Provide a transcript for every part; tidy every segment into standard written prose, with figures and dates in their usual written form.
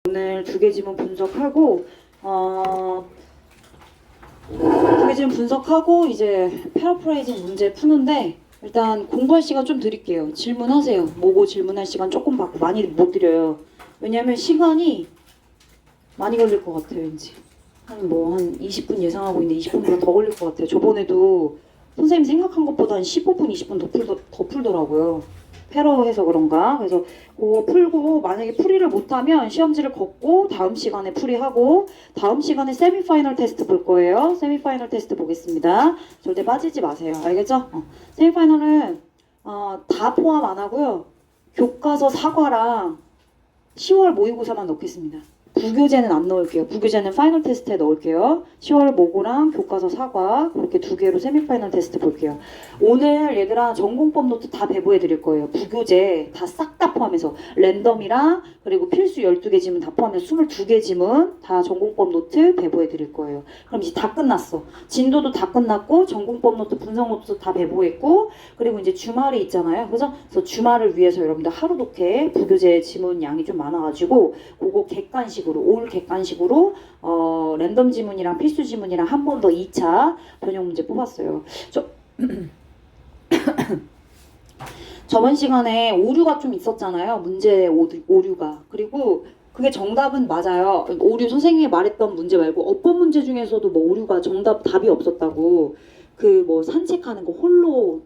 오늘 두 개 지문 분석하고 두 개 지문 분석하고 이제 패러프레이징 문제 푸는데 일단 공부할 시간 좀 드릴게요. 질문하세요. 뭐고 질문할 시간 조금 받고 많이 못 드려요. 왜냐면 시간이 많이 걸릴 것 같아요. 왠지 한 20분 예상하고 있는데 20분보다 더 걸릴 것 같아요. 저번에도 선생님 생각한 것보다 한 15분, 20분 더 풀더라고요. 패러해서 그런가. 그래서 그거 풀고 만약에 풀이를 못하면 시험지를 걷고 다음 시간에 풀이하고 다음 시간에 세미파이널 테스트 볼 거예요. 세미파이널 테스트 보겠습니다. 절대 빠지지 마세요. 알겠죠? 세미파이널은 다 포함 안 하고요. 교과서 사과랑 10월 모의고사만 넣겠습니다. 부교재는 안 넣을게요. 부교재는 파이널 테스트에 넣을게요. 10월 모고랑 교과서 사과 그렇게 두 개로 세미파이널 테스트 볼게요. 오늘 얘들아 전공법 노트 다 배부해 드릴 거예요. 부교재 다 싹 다 포함해서 랜덤이랑 그리고 필수 12개 지문 다 포함해서 22개 지문 다 전공법 노트 배부해 드릴 거예요. 그럼 이제 다 끝났어. 진도도 다 끝났고 전공법 노트 분석 노트도 다 배부했고 그리고 이제 주말이 있잖아요. 그죠? 그래서 주말을 위해서 여러분들 하루 독해 부교재 지문 양이 좀 많아가지고 그거 객관식으로 올 객관식으로 랜덤 지문이랑 필수 지문이랑 한 번 더 2차 변형 문제 뽑았어요. 저번 시간에 오류가 좀 있었잖아요. 문제 오류가. 그리고 그게 정답은 맞아요. 오류 선생님이 말했던 문제 말고 어법 문제 중에서도 뭐 오류가 답이 없었다고. 그 뭐 산책하는 거 홀로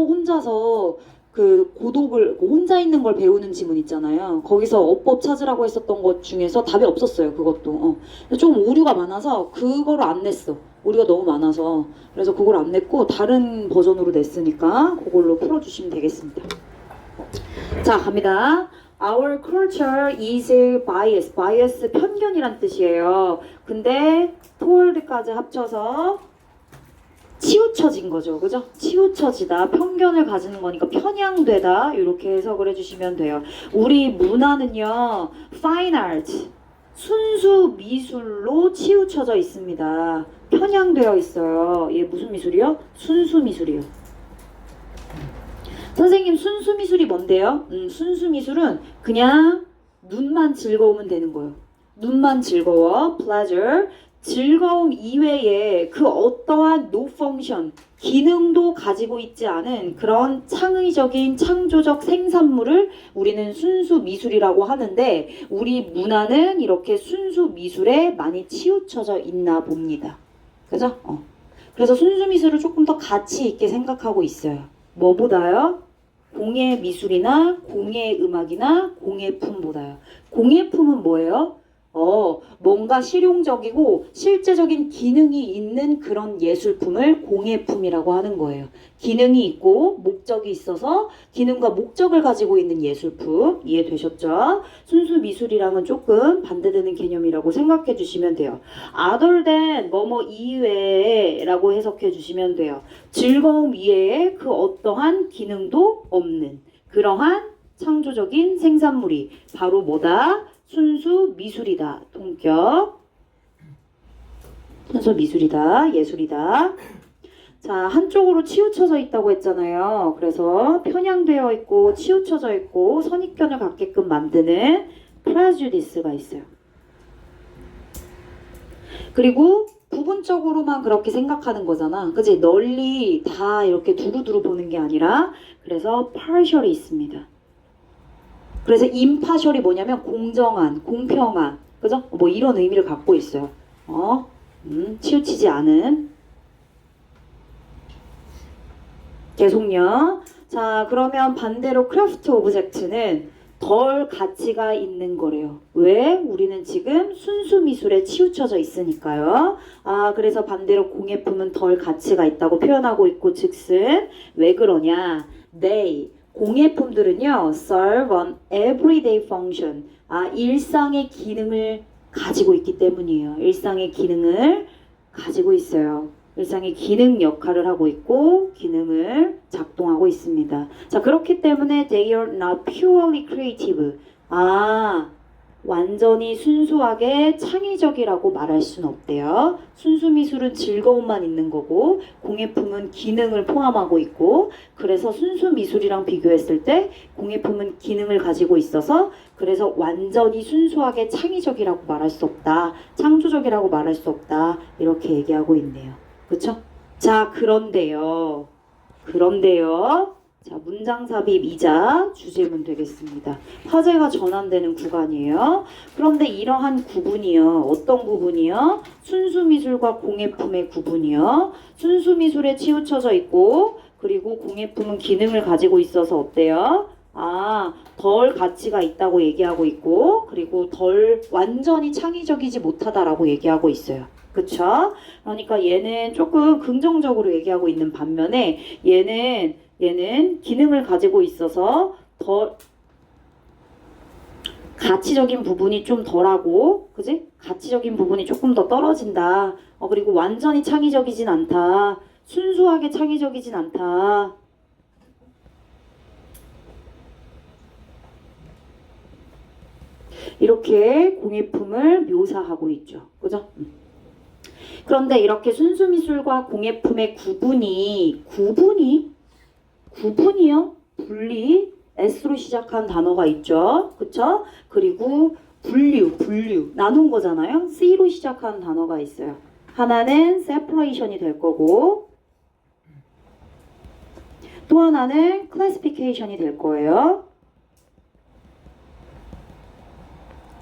혼자서 그 고독을 혼자 있는 걸 배우는 지문 있잖아요. 거기서 어법 찾으라고 했었던 것 중에서 답이 없었어요. 그것도. 좀 오류가 많아서 그거를 안 냈어. 오류가 너무 많아서. 그래서 그걸 안 냈고 다른 버전으로 냈으니까 그걸로 풀어주시면 되겠습니다. 자, 갑니다. Our culture is bias. bias 편견이란 뜻이에요. 근데 towards까지 합쳐서 치우쳐진 거죠. 그죠? 치우쳐지다. 편견을 가지는 거니까 편향되다. 이렇게 해석을 해주시면 돼요. 우리 문화는요. fine art. 순수 미술로 치우쳐져 있습니다. 편향되어 있어요. 얘 무슨 미술이요? 순수 미술이요. 선생님 순수 미술이 뭔데요? 순수 미술은 그냥 눈만 즐거우면 되는 거예요. 눈만 즐거워. pleasure. 즐거움 이외에 그 어떠한 no function, 기능도 가지고 있지 않은 그런 창의적인 창조적 생산물을 우리는 순수 미술이라고 하는데 우리 문화는 이렇게 순수 미술에 많이 치우쳐져 있나 봅니다. 그죠? 그래서 순수 미술을 조금 더 가치 있게 생각하고 있어요. 뭐보다요? 공예 미술이나 공예 음악이나 공예품보다요. 공예품은 뭐예요? 뭔가 실용적이고 실제적인 기능이 있는 그런 예술품을 공예품이라고 하는 거예요. 기능이 있고 목적이 있어서 기능과 목적을 가지고 있는 예술품. 이해되셨죠? 순수 미술이랑은 조금 반대되는 개념이라고 생각해 주시면 돼요. other than 뭐뭐 이외에 라고 해석해 주시면 돼요. 즐거움 이외에 그 어떠한 기능도 없는 그러한 창조적인 생산물이 바로 뭐다? 순수 미술이다. 동격. 순수 미술이다. 예술이다. 자, 한쪽으로 치우쳐져 있다고 했잖아요. 그래서 편향되어 있고 치우쳐져 있고 선입견을 갖게끔 만드는 prejudice가 있어요. 그리고 부분적으로만 그렇게 생각하는 거잖아. 그치? 널리 다 이렇게 두루두루 보는 게 아니라 그래서 partial이 있습니다. 그래서 impartial이 뭐냐면 공정한, 공평한, 그죠? 뭐 이런 의미를 갖고 있어요. 치우치지 않은. 계속요. 자, 그러면 반대로 크래프트 오브젝트는 덜 가치가 있는 거래요. 왜? 우리는 지금 순수 미술에 치우쳐져 있으니까요. 그래서 반대로 공예품은 덜 가치가 있다고 표현하고 있고 즉슨 왜 그러냐? They 공예품들은요, serve an everyday function. 일상의 기능을 가지고 있기 때문이에요. 일상의 기능을 가지고 있어요. 일상의 기능 역할을 하고 있고, 기능을 작동하고 있습니다. 자, 그렇기 때문에 they are not purely creative. 완전히 순수하게 창의적이라고 말할 수는 없대요. 순수 미술은 즐거움만 있는 거고 공예품은 기능을 포함하고 있고 그래서 순수 미술이랑 비교했을 때 공예품은 기능을 가지고 있어서 그래서 완전히 순수하게 창의적이라고 말할 수 없다. 창조적이라고 말할 수 없다. 이렇게 얘기하고 있네요. 그렇죠? 자, 그런데요. 자, 문장 삽입이자 주제문 되겠습니다. 화제가 전환되는 구간이에요. 그런데 이러한 구분이요. 어떤 구분이요? 순수 미술과 공예품의 구분이요. 순수 미술에 치우쳐져 있고 그리고 공예품은 기능을 가지고 있어서 어때요? 덜 가치가 있다고 얘기하고 있고 그리고 덜 완전히 창의적이지 못하다라고 얘기하고 있어요. 그쵸? 그러니까 얘는 조금 긍정적으로 얘기하고 있는 반면에 얘는 기능을 가지고 있어서 더 가치적인 부분이 좀 덜하고, 그지? 가치적인 부분이 조금 더 떨어진다. 그리고 완전히 창의적이진 않다. 순수하게 창의적이진 않다. 이렇게 공예품을 묘사하고 있죠. 그죠? 그런데 이렇게 순수미술과 공예품의 구분이요? 분리, S로 시작한 단어가 있죠. 그쵸? 그리고 분류, 나눈 거잖아요. C로 시작한 단어가 있어요. 하나는 separation이 될 거고 또 하나는 classification이 될 거예요.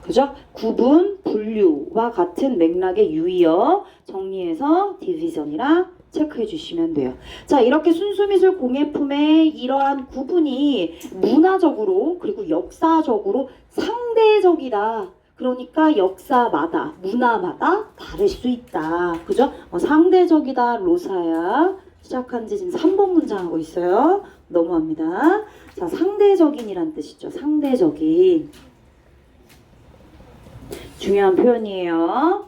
그죠? 구분, 분류와 같은 맥락의 유의어 정리해서 디비전이랑 체크해 주시면 돼요. 자, 이렇게 순수미술 공예품의 이러한 구분이 문화적으로 그리고 역사적으로 상대적이다. 그러니까 역사마다, 문화마다 다를 수 있다. 그죠? 상대적이다, 로사야. 시작한 지 지금 3번 문장 하고 있어요. 넘어갑니다. 자, 상대적인이란 뜻이죠. 상대적인. 중요한 표현이에요.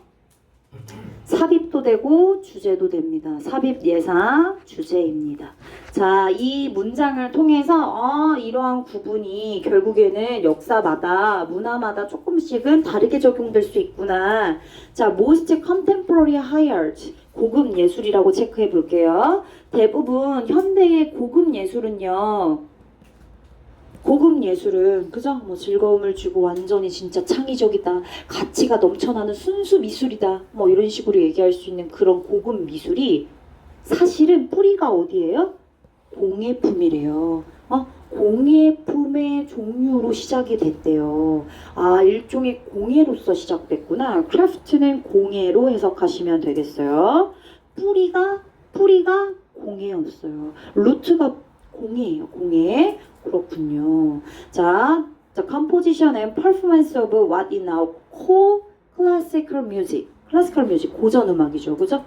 삽입도 되고 주제도 됩니다. 삽입 예상 주제입니다. 자, 이 문장을 통해서 이러한 구분이 결국에는 역사마다 문화마다 조금씩은 다르게 적용될 수 있구나. 자, most contemporary high art 고급 예술이라고 체크해 볼게요. 대부분 현대의 고급 예술은요. 고급 예술은 그죠? 뭐 즐거움을 주고 완전히 진짜 창의적이다. 가치가 넘쳐나는 순수 미술이다. 뭐 이런 식으로 얘기할 수 있는 그런 고급 미술이 사실은 뿌리가 어디예요? 공예품이래요. 공예품의 종류로 시작이 됐대요. 일종의 공예로서 시작됐구나. 크래프트는 공예로 해석하시면 되겠어요. 뿌리가 공예였어요. 루트가 공예예요. 공예. 그렇군요. 자, the composition and performance of what is now called classical music. 클래시컬 뮤직, 고전 음악이죠. 그죠?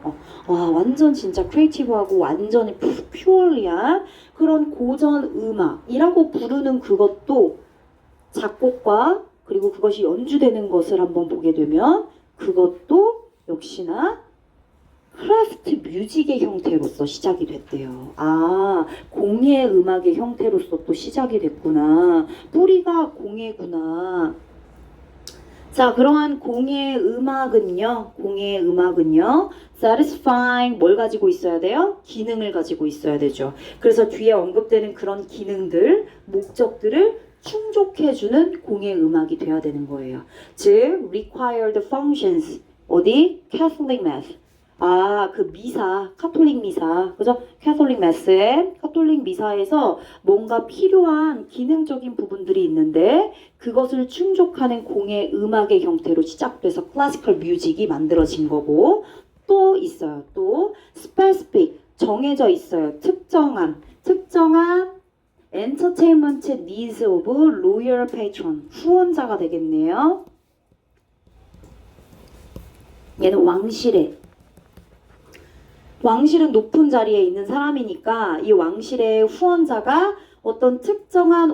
완전 진짜 크리에이티브하고 완전히 퓨어리한 그런 고전 음악이라고 부르는 그것도 작곡과 그리고 그것이 연주되는 것을 한번 보게 되면 그것도 역시나 크래프트 뮤직의 형태로서 시작이 됐대요. 공예 음악의 형태로서 또 시작이 됐구나. 뿌리가 공예구나. 자, 그러한 공예 음악은요, satisfying 뭘 가지고 있어야 돼요? 기능을 가지고 있어야 되죠. 그래서 뒤에 언급되는 그런 기능들, 목적들을 충족해주는 공예 음악이 돼야 되는 거예요. 즉, required functions, 어디? Catholic Mass. 그 미사, 카톨릭 미사, 그죠? 캐톨릭 매스에 카톨릭 미사에서 뭔가 필요한 기능적인 부분들이 있는데 그것을 충족하는 공예 음악의 형태로 시작돼서 클래시컬 뮤직이 만들어진 거고 또 있어요. 또 specific, 정해져 있어요. 특정한 entertainment needs of royal patron, 후원자가 되겠네요. 얘는 왕실은 높은 자리에 있는 사람이니까 이 왕실의 후원자가 어떤 특정한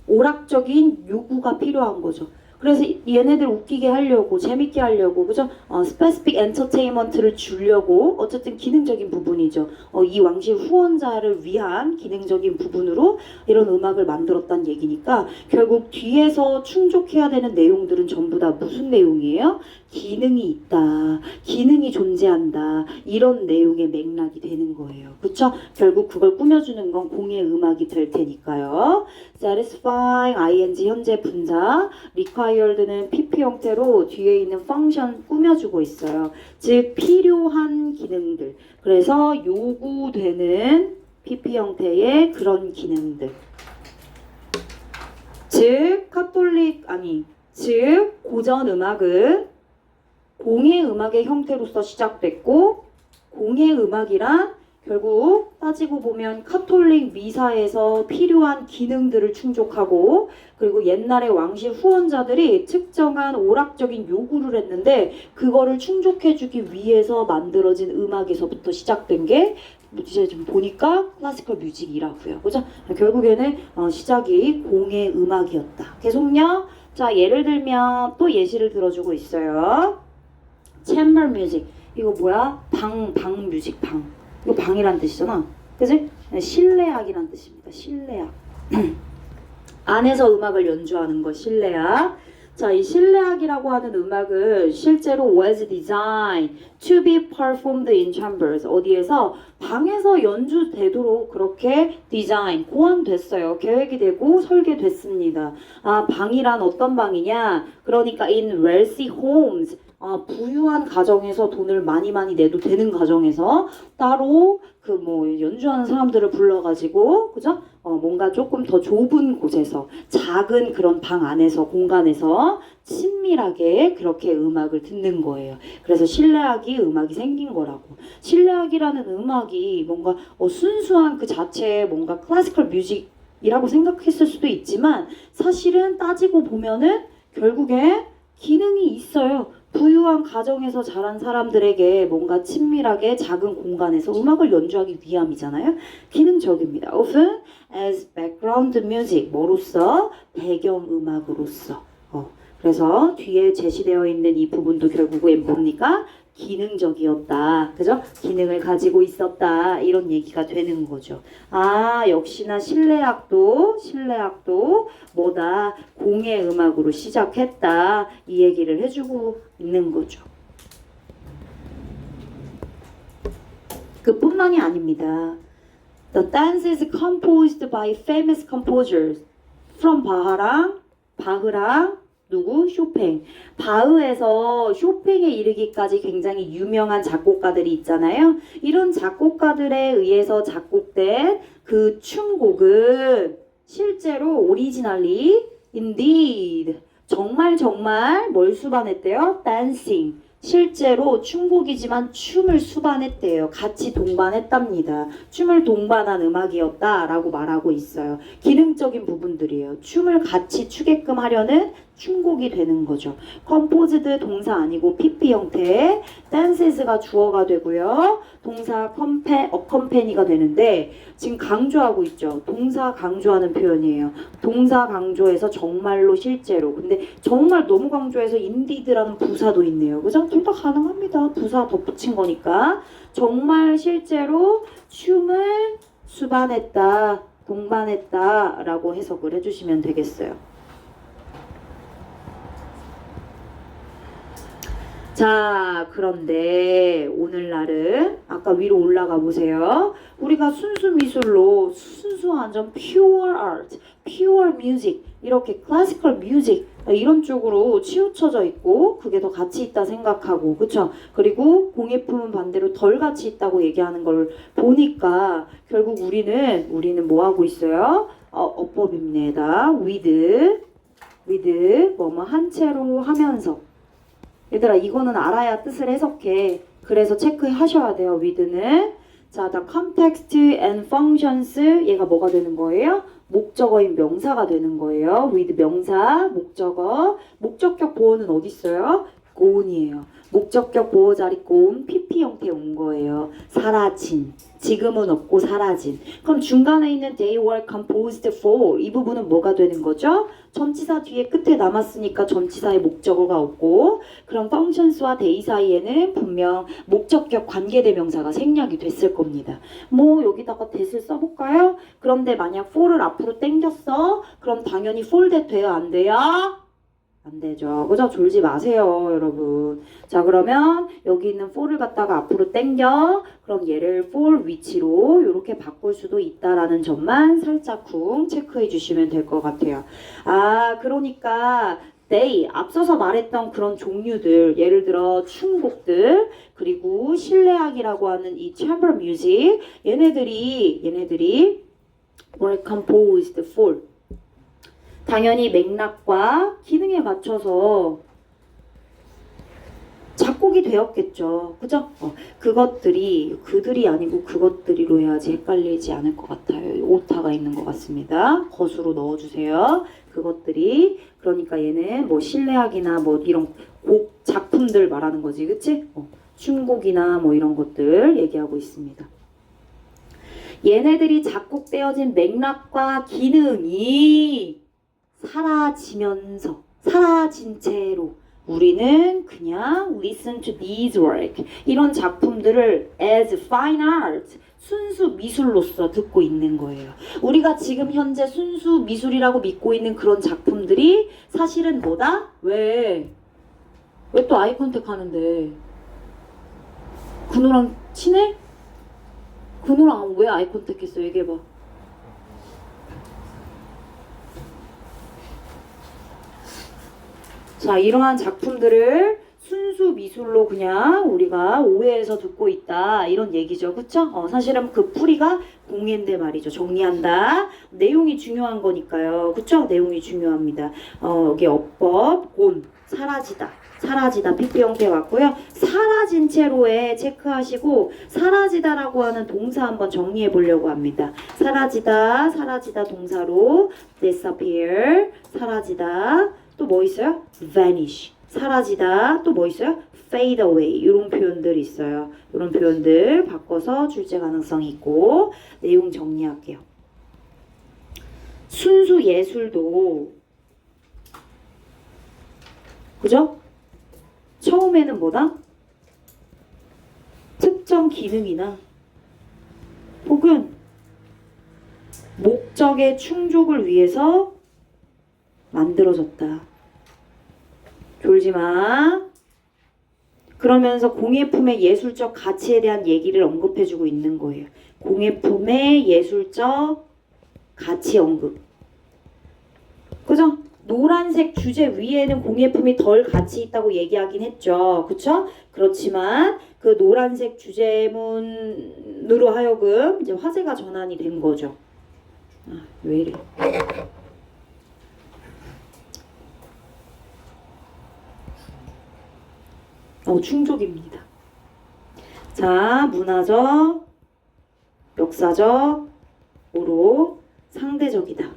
오락적인 요구가 필요한 거죠. 그래서 얘네들 웃기게 하려고 재밌게 하려고 그죠? 스페시픽 엔터테인먼트를 주려고 어쨌든 기능적인 부분이죠. 이 왕실 후원자를 위한 기능적인 부분으로 이런 음악을 만들었다는 얘기니까 결국 뒤에서 충족해야 되는 내용들은 전부 다 무슨 내용이에요? 기능이 있다, 기능이 존재한다 이런 내용의 맥락이 되는 거예요. 그쵸? 결국 그걸 꾸며주는 건 공의 음악이 될 테니까요. satisfying ing 현재 분사, required는 pp 형태로 뒤에 있는 펑션 꾸며주고 있어요. 즉 필요한 기능들, 그래서 요구되는 pp 형태의 그런 기능들. 즉 즉 고전 음악은 공의 음악의 형태로서 시작됐고, 공의 음악이란 결국 따지고 보면 카톨릭 미사에서 필요한 기능들을 충족하고, 그리고 옛날에 왕실 후원자들이 특정한 오락적인 요구를 했는데 그거를 충족해주기 위해서 만들어진 음악에서부터 시작된 게 이제 좀 보니까 클래시컬 뮤직이라고요. 그죠? 결국에는 시작이 공의 음악이었다. 계속요. 자, 예를 들면 또 예시를 들어주고 있어요. 챔버 뮤직. 이거 뭐야? 방 뮤직, 방. 이거 방이란 뜻이잖아. 그치? 실내악이란 뜻입니다. 실내악. 안에서 음악을 연주하는 거, 실내악. 자, 이 실내악이라고 하는 음악은 실제로 was designed to be performed in chambers. 어디에서? 방에서 연주되도록 그렇게 디자인, 고안됐어요. 계획이 되고 설계됐습니다. 아, 방이란 어떤 방이냐? 그러니까 in wealthy homes. 부유한 가정에서 돈을 많이 내도 되는 가정에서 따로 그 뭐 연주하는 사람들을 불러가지고 그죠? 뭔가 조금 더 좁은 곳에서 작은 그런 방 안에서 공간에서 친밀하게 그렇게 음악을 듣는 거예요. 그래서 실내악이 음악이 생긴 거라고. 실내악이라는 음악이 뭔가 순수한 그 자체에 뭔가 클래시컬 뮤직이라고 생각했을 수도 있지만 사실은 따지고 보면은 결국에 기능이 있어요. 부유한 가정에서 자란 사람들에게 뭔가 친밀하게 작은 공간에서 음악을 연주하기 위함이잖아요. 기능적입니다. Often as background music, 뭐로서? 배경음악으로서. 그래서 뒤에 제시되어 있는 이 부분도 결국엔 뭡니까? 기능적이었다. 그죠? 기능을 가지고 있었다. 이런 얘기가 되는 거죠. 아, 역시나 실내악도 뭐다? 공의 음악으로 시작했다. 이 얘기를 해주고 있는 거죠. 그뿐만이 아닙니다. The dance is composed by famous composers from 바흐랑 누구? 쇼팽. 바흐에서 쇼팽에 이르기까지 굉장히 유명한 작곡가들이 있잖아요. 이런 작곡가들에 의해서 작곡된 그 춤곡은 실제로 오리지널리 indeed 정말 뭘 수반했대요? dancing. 실제로 춤곡이지만 춤을 수반했대요. 같이 동반했답니다. 춤을 동반한 음악이었다라고 말하고 있어요. 기능적인 부분들이에요. 춤을 같이 추게끔 하려는 춤곡이 되는 거죠. composed 동사 아니고 pp 형태, dances가 주어가 되고요. 동사 accompany가 되는데 지금 강조하고 있죠. 동사 강조하는 표현이에요. 동사 강조해서 정말로 실제로. 근데 정말 너무 강조해서 indeed라는 부사도 있네요. 그죠? 둘 다 가능합니다. 부사 덧붙인 거니까. 정말 실제로 춤을 수반했다, 동반했다 라고 해석을 해주시면 되겠어요. 자, 그런데 오늘날은 아까 위로 올라가 보세요. 우리가 순수 미술로 순수한 점 pure art, pure music 이렇게 classical music 이런 쪽으로 치우쳐져 있고 그게 더 가치 있다 생각하고 그쵸? 그리고 공예품은 반대로 덜 가치 있다고 얘기하는 걸 보니까 결국 우리는 뭐 하고 있어요? 어법입니다. with 뭐뭐 한 채로 하면서 얘들아 이거는 알아야 뜻을 해석해. 그래서 체크하셔야 돼요. with는. 자, the context and functions 얘가 뭐가 되는 거예요? 목적어인 명사가 되는 거예요. with 명사, 목적어. 목적격 보어는 어디 있어요? goon이에요. 목적격 보어 자리 goon, pp PP 형태에 온 거예요. 사라진. 지금은 없고 사라진. 그럼 중간에 있는 they were composed for 이 부분은 뭐가 되는 거죠? 전치사 뒤에 끝에 남았으니까 전치사의 목적어가 없고 그럼 functions와 they 사이에는 분명 목적격 관계대명사가 생략이 됐을 겁니다. 뭐 여기다가 that을 써볼까요? 그런데 만약 for를 앞으로 당겼어? 그럼 당연히 for that 돼요? 안 돼요? 안 되죠. 그죠? 졸지 마세요, 여러분. 자, 그러면 여기 있는 for를 갖다가 앞으로 당겨. 그럼 얘를 for 위치로 이렇게 바꿀 수도 있다라는 점만 살짝 쿵 체크해 주시면 될 것 같아요. 아, 그러니까 they, 앞서서 말했던 그런 종류들, 예를 들어 춤곡들, 그리고 실내악이라고 하는 이 chamber music, 얘네들이 were composed for 당연히 맥락과 기능에 맞춰서 작곡이 되었겠죠. 그죠? 그들이 아니고 그것들이로 해야지 헷갈리지 않을 것 같아요. 오타가 있는 것 같습니다. 것으로 넣어주세요. 그것들이. 그러니까 얘는 뭐 실내악이나 뭐 이런 곡 작품들 말하는 거지. 그치? 춤곡이나 뭐 이런 것들 얘기하고 있습니다. 얘네들이 작곡되어진 맥락과 기능이 사라진 채로 우리는 그냥 listen to these work 이런 작품들을 as fine art 순수 미술로서 듣고 있는 거예요. 우리가 지금 현재 순수 미술이라고 믿고 있는 그런 작품들이 사실은 뭐다? 왜 또 아이 컨택 하는데? 근우랑 친해? 근우랑 왜 아이 컨택 했어? 얘기해봐. 자, 이러한 작품들을 순수 미술로 그냥 우리가 오해해서 듣고 있다 이런 얘기죠. 그쵸? 사실은 그 뿌리가 공예인데 말이죠. 정리한다. 내용이 중요한 거니까요. 그쵸? 내용이 중요합니다. 여기 어법, 곤, 사라지다 PP 형태 왔고요. 사라진 채로에 체크하시고 사라지다라고 하는 동사 한번 정리해 보려고 합니다. 사라지다 동사로 disappear, 사라지다. 또 뭐 있어요? vanish. 사라지다. 또 뭐 있어요? fade away. 이런 표현들 있어요. 이런 표현들 바꿔서 출제 가능성이 있고 내용 정리할게요. 순수 예술도 그죠? 처음에는 뭐다? 특정 기능이나 혹은 목적의 충족을 위해서 만들어졌다. 졸지마. 그러면서 공예품의 예술적 가치에 대한 얘기를 언급해주고 있는 거예요. 공예품의 예술적 가치 언급. 그죠? 노란색 주제 위에는 공예품이 덜 가치 있다고 얘기하긴 했죠. 그쵸? 그렇지만 그 노란색 주제문으로 하여금 이제 화제가 전환이 된 거죠. 아, 왜 이래? 충족입니다. 자, 문화적, 역사적으로 상대적이다.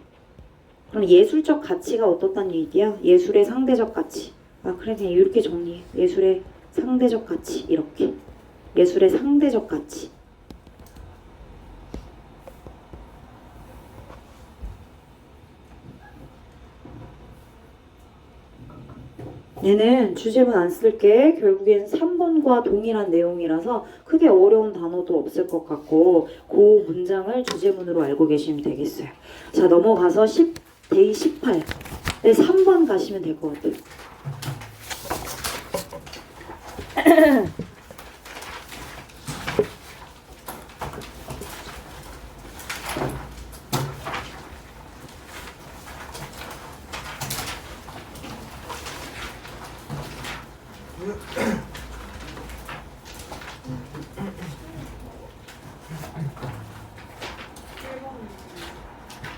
그럼 예술적 가치가 어떻다는 얘기야? 예술의 상대적 가치. 아, 그래, 그냥 이렇게 정리해. 예술의 상대적 가치. 이렇게. 예술의 상대적 가치. 얘는 주제문 안 쓸게. 결국엔 3번과 동일한 내용이라서 크게 어려운 단어도 없을 것 같고 그 문장을 주제문으로 알고 계시면 되겠어요. 자, 넘어가서 데이 18. 네, 3번 가시면 될 것 같아요.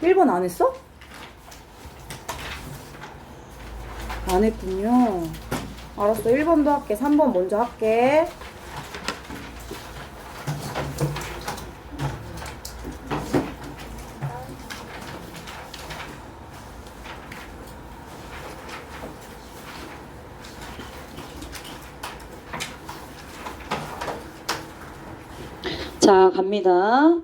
1번 안 했어? 안 했군요. 알았어. 1번도 할게. 3번 먼저 할게. 자, 갑니다.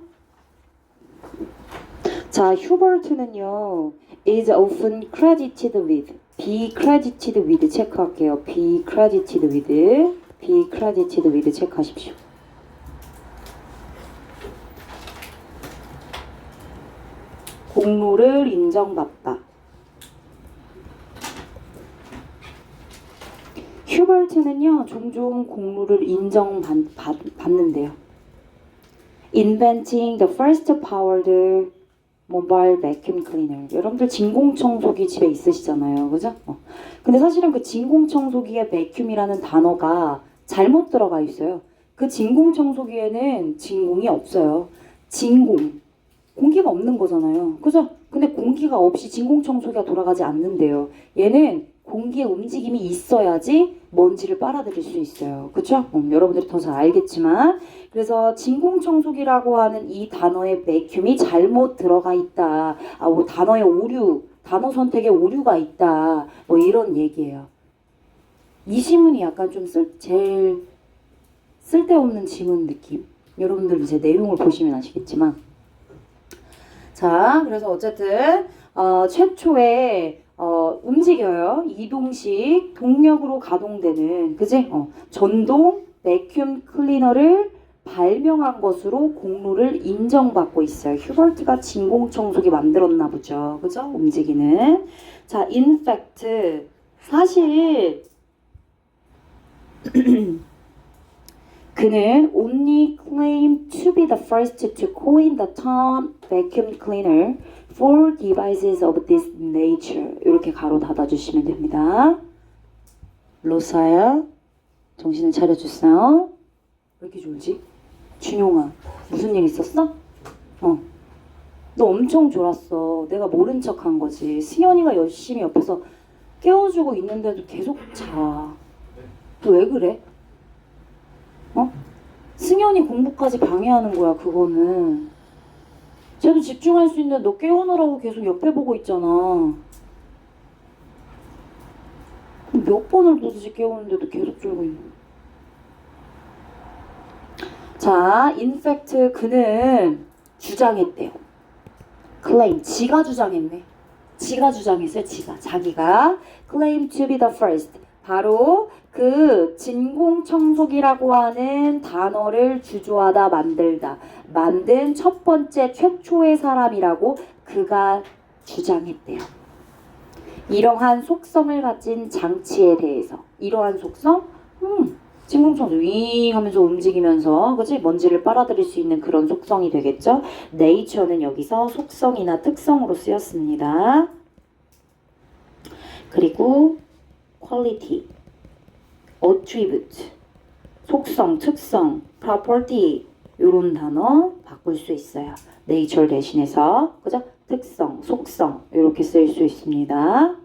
자, 휴버트는요, is often credited with, be credited with 체크할게요. be credited with 체크하십시오. 공로를 인정받다. 휴버트는요, 종종 공로를 인정받는데요. Inventing the first powered mobile vacuum cleaner. 여러분들 진공청소기 집에 있으시잖아요. 그죠? 근데 사실은 그 진공청소기에 vacuum이라는 단어가 잘못 들어가 있어요. 그 진공청소기에는 진공이 없어요. 진공. 공기가 없는 거잖아요. 그죠? 근데 공기가 없이 진공청소기가 돌아가지 않는데요. 얘는 공기의 움직임이 있어야지 먼지를 빨아들일 수 있어요. 그쵸? 여러분들이 더 잘 알겠지만, 그래서 진공청소기라고 하는 이 단어의 vacuum이 잘못 들어가 있다. 뭐 단어의 오류, 단어 선택에 오류가 있다. 뭐 이런 얘기예요. 이 지문이 약간 좀 제일 쓸데없는 지문 느낌. 여러분들 이제 내용을 보시면 아시겠지만. 자, 그래서 어쨌든 최초에 움직여요. 이동식 동력으로 가동되는, 그지? 전동 베큐um 클리너를 발명한 것으로 공로를 인정받고 있어요. 휴버트가 진공청소기 만들었나 보죠. 그죠? 움직이는. 자, in fact, 사실 그는 only claimed to be the first to coin the term vacuum cleaner for devices of this nature. 이렇게 가로 닫아주시면 됩니다. 로사야, 정신을 차려주세요. 왜 이렇게 졸지? 준용아, 무슨 일 있었어? 너 엄청 졸았어. 내가 모른 척 한 거지. 승현이가 열심히 옆에서 깨워주고 있는데도 계속 자. 너 왜 그래? 승현이 공부까지 방해하는 거야, 그거는. 쟤도 집중할 수 있는데 너 깨우느라고 계속 옆에 보고 있잖아. 몇 번을 도대체 깨우는데도 계속 졸고 있는 거야. 자, in fact, 그는 주장했대요. claim, 지가 주장했네. 지가 주장했어요, 자기가. claim to be the first. 바로 그 진공청소기라고 하는 단어를 주조하다 만든 첫 번째 최초의 사람이라고 그가 주장했대요. 이러한 속성을 가진 장치에 대해서. 이러한 속성? 진공청소 윙 하면서 움직이면서, 그치? 먼지를 빨아들일 수 있는 그런 속성이 되겠죠? nature는 여기서 속성이나 특성으로 쓰였습니다. 그리고 quality, attribute, 속성, 특성, property 이런 단어 바꿀 수 있어요. nature 대신해서, 그죠? 특성, 속성 이렇게 쓸 수 있습니다.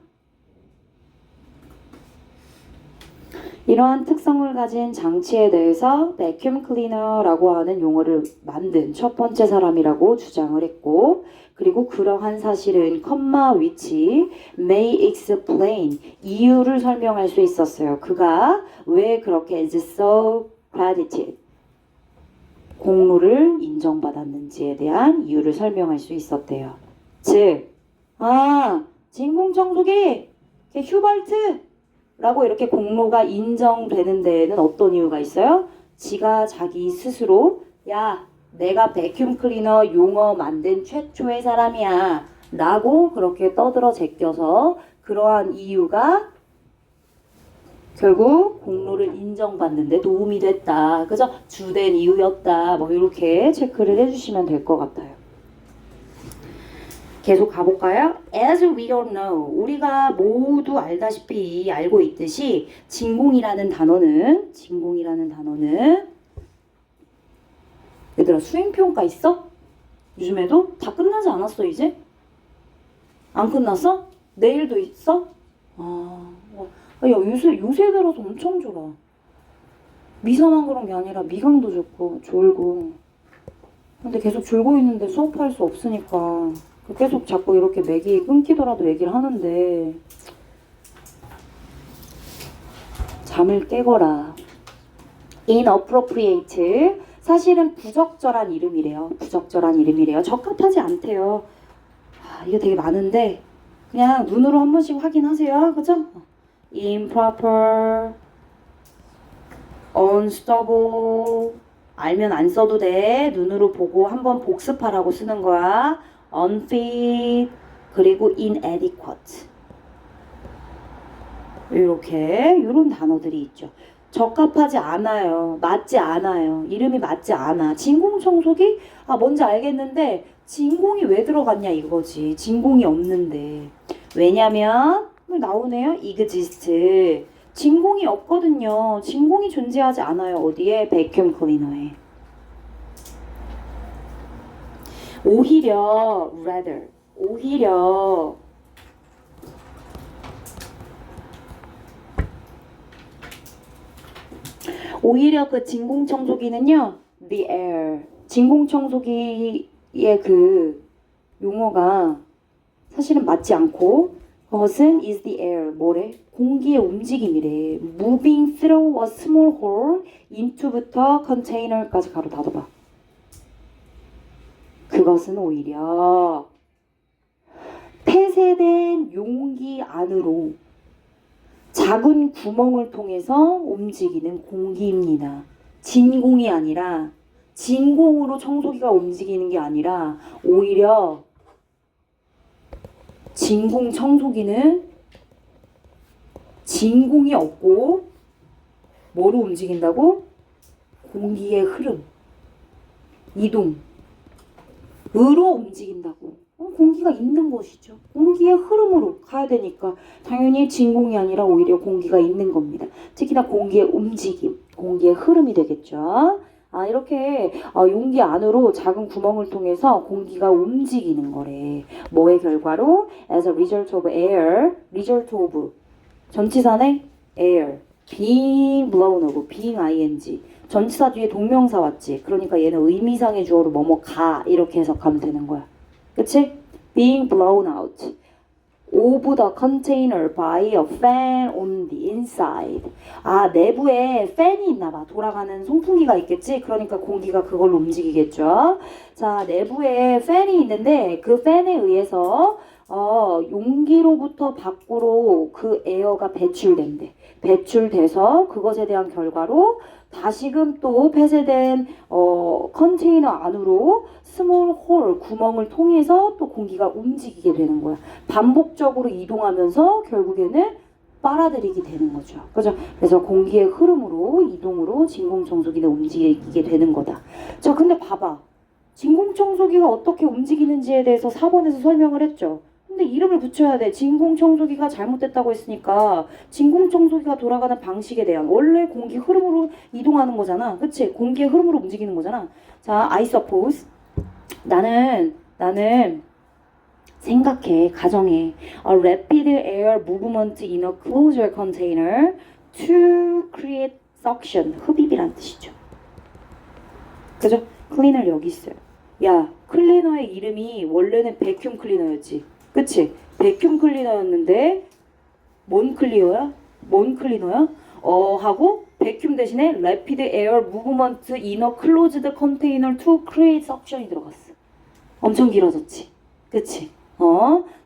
이러한 특성을 가진 장치에 대해서 vacuum cleaner라고 하는 용어를 만든 첫 번째 사람이라고 주장을 했고, 그리고 그러한 사실은 컴마 위치 may explain 이유를 설명할 수 있었어요. 그가 왜 그렇게 is so credited 공로를 인정받았는지에 대한 이유를 설명할 수 있었대요. 즉, 진공청소기 휴버트 라고 이렇게 공로가 인정되는 데에는 어떤 이유가 있어요? 지가 자기 스스로 내가 베큐um 클리너 용어 만든 최초의 사람이야 라고 그렇게 떠들어 제껴서 그러한 이유가 결국 공로를 인정받는 데 도움이 됐다. 그죠? 주된 이유였다. 뭐 이렇게 체크를 해주시면 될 것 같아요. 계속 가볼까요? As we all know, 우리가 모두 알고 있듯이 진공이라는 단어는 얘들아 수행평가 있어? 요즘에도? 다 끝나지 않았어 이제? 안 끝났어? 내일도 있어? 요새 들어서 엄청 졸아. 미사만 그런 게 아니라 미강도 졸고 근데 계속 졸고 있는데 수업할 수 없으니까 계속 자꾸 이렇게 맥이 끊기더라도 얘기를 하는데 잠을 깨거라. inappropriate 사실은 부적절한 이름이래요. 부적절한 이름이래요. 적합하지 않대요. 이게 되게 많은데 그냥 눈으로 한 번씩 확인하세요. 그죠? improper, unstable 알면 안 써도 돼. 눈으로 보고 한번 복습하라고 쓰는 거야. unfit 그리고 inadequate 이런 단어들이 있죠. 적합하지 않아요. 맞지 않아요. 이름이 맞지 않아. 진공청소기? 뭔지 알겠는데 진공이 왜 들어갔냐 이거지. 진공이 없는데. 왜냐면 나오네요. exist. 진공이 없거든요. 진공이 존재하지 않아요. 어디에? vacuum cleaner에. 오히려 rather. 오히려 그 진공청소기는요, the air. 진공청소기의 그 용어가 사실은 맞지 않고, 그것은 is the air. 뭐래? 공기의 움직임이래. moving through a small hole into부터 container까지 가로 닫아봐. 그것은 오히려 폐쇄된 용기 안으로 작은 구멍을 통해서 움직이는 공기입니다. 진공이 아니라 진공으로 청소기가 움직이는 게 아니라 오히려 진공 청소기는 진공이 없고 뭐로 움직인다고? 공기의 흐름, 이동으로 움직인다고. 공기가 있는 곳이죠. 공기의 흐름으로 가야 되니까 당연히 진공이 아니라 오히려 공기가 있는 겁니다. 특히나 공기의 움직임, 공기의 흐름이 되겠죠. 이렇게 용기 안으로 작은 구멍을 통해서 공기가 움직이는 거래. 뭐의 결과로? As a result of air, result of 전치사네 air, being blown over, being ing 전치사 뒤에 동명사 왔지. 그러니까 얘는 의미상의 주어로 뭐뭐 가 이렇게 해석하면 되는 거야. 그치? Being blown out of the container by a fan on the inside. 내부에 팬이 있나봐. 돌아가는 송풍기가 있겠지? 그러니까 공기가 그걸로 움직이겠죠. 자, 내부에 팬이 있는데 그 팬에 의해서 용기로부터 밖으로 그 에어가 배출된대. 배출돼서 그것에 대한 결과로 다시금 또 폐쇄된 컨테이너 안으로 스몰 홀 구멍을 통해서 또 공기가 움직이게 되는 거야. 반복적으로 이동하면서 결국에는 빨아들이게 되는 거죠. 그죠? 그래서 공기의 흐름으로 이동으로 진공청소기는 움직이게 되는 거다. 자, 근데 봐봐. 진공청소기가 어떻게 움직이는지에 대해서 4번에서 설명을 했죠. 근데 이름을 붙여야 돼. 진공청소기가 잘못됐다고 했으니까 진공청소기가 돌아가는 방식에 대한 원래 공기 흐름으로 이동하는 거잖아. 그치? 공기의 흐름으로 움직이는 거잖아. 자, I suppose 나는 생각해, 가정해. A rapid air movement in a closure container to create suction. 흡입이란 뜻이죠. 그죠? 클리너 여기 있어요. 야, 클리너의 이름이 원래는 베큐um 클리너였지. 그치? 베큐um 클리너였는데 뭔 클리너야? 하고 베큐um 대신에 rapid air movement in a closed container to create suction이 들어갔어. 엄청 길어졌지. 그치?